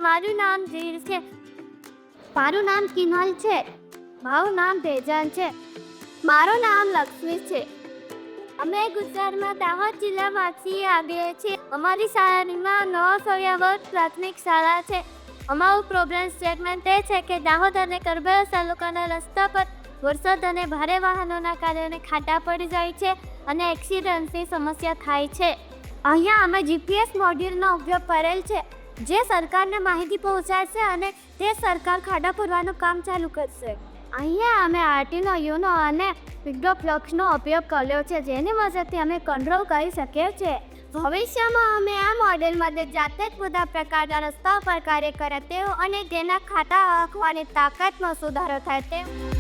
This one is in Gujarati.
મારું નામ ધીર છે. મારું નામ કિનલ છે. મારું નામ તેજન છે. મારું નામ લક્ષ્મી છે. અમે ગુજરાતમાં દાહોદ જિલ્લામાંથી આવીએ છીએ. અમારી શાળામાં 9 સોયાવર્ત પ્રાથમિક શાળા છે. અમારું પ્રોબ્લેમ સ્ટેટમેન્ટ એ છે કે દાહોદ અને કરબેલ તાલુકાના રસ્તા પર વરસાદ અને ભારે વાહનોના કારણે ખાડા પડી જાય છે અને એક્સિડન્ટની સમસ્યા થાય છે. અહીંયા અમે જીપીએસ મોડ્યુલનો ઉપયોગ કરેલ છે, જે સરકારને માહિતી પહોંચાડશે અને તે સરકાર ખાડા પૂરવાનું કામ ચાલુ કરશે. અહીંયા અમે આર્ટિનો યુનો અને વિન્ડોફ્લોક્સનો ઉપયોગ કર્યો છે, જેની મદદથી અમે કંટ્રોલ કરી શકીએ છીએ. ભવિષ્યમાં અમે આ મોડેલમાં જાતે જ બધા પ્રકારના રસ્તા પર કાર્ય કરે તેવું અને તેના ખાતા રાખવાની તાકાતમાં સુધારો થાય તેવું